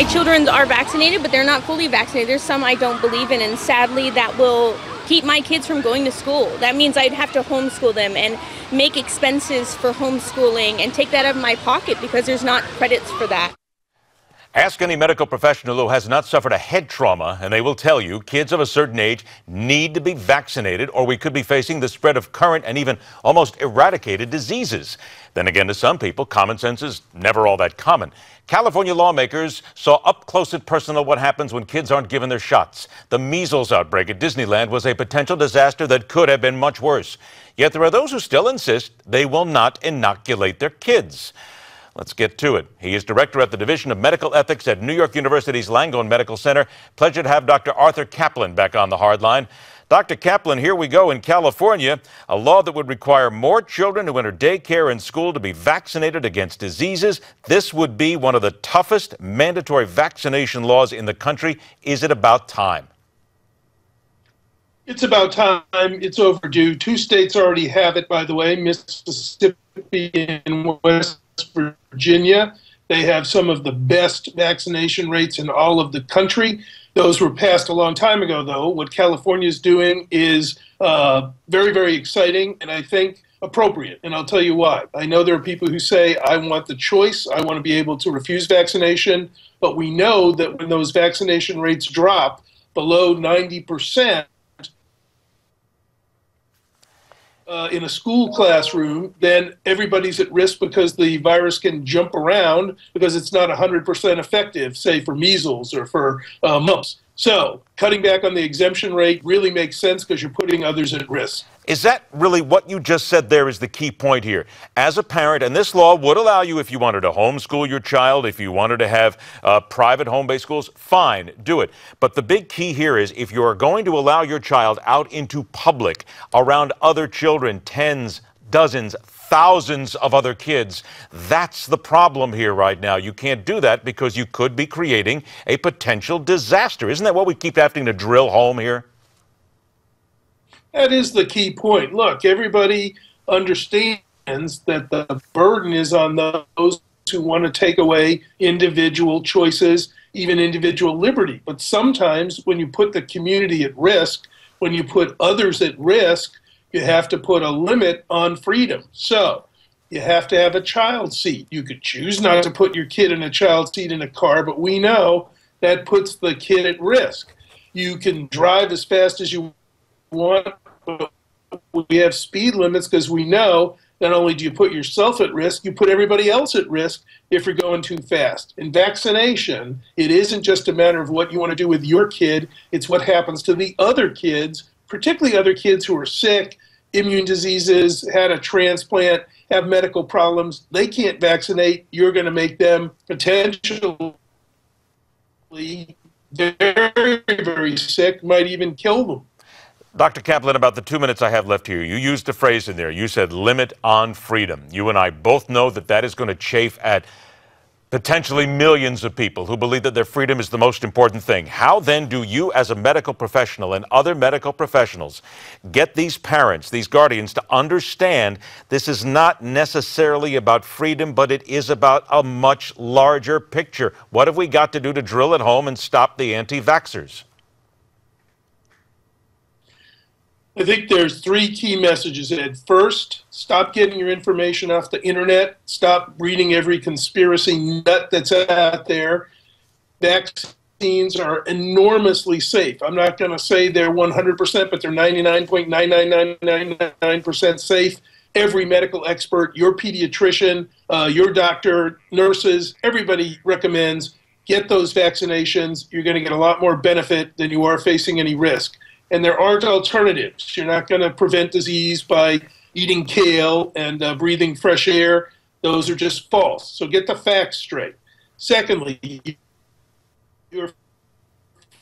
My children are vaccinated, but they're not fully vaccinated. There's some I don't believe in, and sadly that will keep my kids from going to school. That means I'd have to homeschool them and make expenses for homeschooling and take that out of my pocket because there's not credits for that. Ask any medical professional who has not suffered a head trauma, and they will tell you kids of a certain age need to be vaccinated, or we could be facing the spread of current and even almost eradicated diseases. Then again, to some people, common sense is never all that common. California lawmakers saw up close and personal what happens when kids aren't given their shots. The measles outbreak at Disneyland was a potential disaster that could have been much worse. Yet there are those who still insist they will not inoculate their kids. Let's get to it. He is director at the Division of Medical Ethics at New York University's Langone Medical Center. Pleasure to have Dr. Arthur Caplan back on the hard line. Dr. Caplan, here we go in California, a law that would require more children who enter daycare and school to be vaccinated against diseases. This would be one of the toughest mandatory vaccination laws in the country. Is it about time? It's about time. It's overdue. 2 states already have it, by the way, Mississippi and West Virginia. They have some of the best vaccination rates in all of the country. Those were passed a long time ago, though. What California is doing is very, very exciting and I think appropriate. And I'll tell you why. I know there are people who say, I want the choice. I want to be able to refuse vaccination. But we know that when those vaccination rates drop below 90%, in a school classroom, then everybody's at risk because the virus can jump around because it's not 100% effective, say for measles or for mumps. So cutting back on the exemption rate really makes sense because you're putting others at risk. Is that really what you just said there is the key point here? As a parent, and this law would allow you, if you wanted to homeschool your child, if you wanted to have private home-based schools, fine, do it. But the big key here is if you are going to allow your child out into public around other children, tens, dozens, thousands of other kids, that's the problem here right now. You can't do that because you could be creating a potential disaster. Isn't that what we keep having to drill home here? That is the key point. Look, everybody understands that the burden is on those who want to take away individual choices, even individual liberty. But sometimes when you put the community at risk, when you put others at risk, you have to put a limit on freedom. So you have to have a child seat. You could choose not to put your kid in a child seat in a car, but we know that puts the kid at risk. You can drive as fast as you want, but we have speed limits because we know not only do you put yourself at risk, you put everybody else at risk if you're going too fast. In vaccination, it isn't just a matter of what you want to do with your kid, it's what happens to the other kids, particularly other kids who are sick, immune diseases, had a transplant, have medical problems. They can't vaccinate. You're going to make them potentially very, very sick, might even kill them. Dr. Caplan, about the 2 minutes I have left here, you used a phrase in there. You said limit on freedom. You and I both know that that is going to chafe at potentially millions of people who believe that their freedom is the most important thing. How then do you as a medical professional and other medical professionals get these parents, these guardians to understand this is not necessarily about freedom, but it is about a much larger picture? What have we got to do to drill it home and stop the anti-vaxxers? I think there's 3 key messages, Ed. First, stop getting your information off the internet. Stop reading every conspiracy nut that's out there. Vaccines are enormously safe. I'm not going to say they're 100%, but they're 99.99999% safe. Every medical expert, your pediatrician, your doctor, nurses, everybody recommends get those vaccinations. You're going to get a lot more benefit than you are facing any risk. And there aren't alternatives. You're not going to prevent disease by eating kale and breathing fresh air. Those are just false. So get the facts straight. Secondly, you're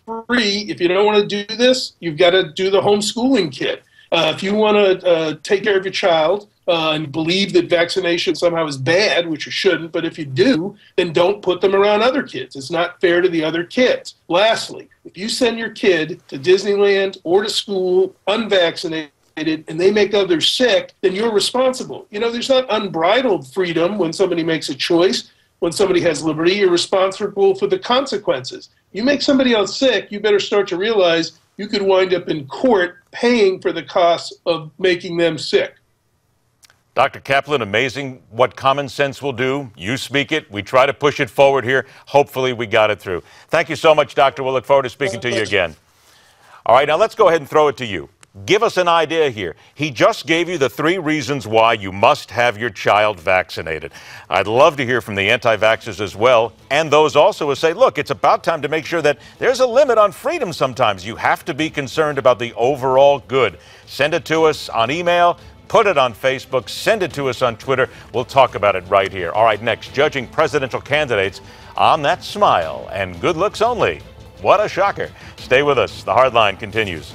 free. If you don't want to do this, you've got to do the homeschooling kit. If you want to take care of your child and believe that vaccination somehow is bad, which you shouldn't, but if you do, then don't put them around other kids. It's not fair to the other kids. Lastly, if you send your kid to Disneyland or to school unvaccinated and they make others sick, then you're responsible. You know, there's not unbridled freedom when somebody makes a choice. when somebody has liberty, you're responsible for the consequences. You make somebody else sick, you better start to realize you could wind up in court paying for the costs of making them sick. Dr. Caplan, amazing what common sense will do. You speak it. We try to push it forward here. Hopefully we got it through. Thank you so much, Doctor. We'll look forward to speaking to you again. All right, now let's go ahead and throw it to you. Give us an idea here. He just gave you the 3 reasons why you must have your child vaccinated. I'd love to hear from the anti-vaxxers as well, and those also who say, look, it's about time to make sure that there's a limit on freedom sometimes. You have to be concerned about the overall good. Send it to us on email. Put it on Facebook, send it to us on Twitter. We'll talk about it right here. All right, next, judging presidential candidates on that smile and good looks only. What a shocker. Stay with us. The Hard Line continues.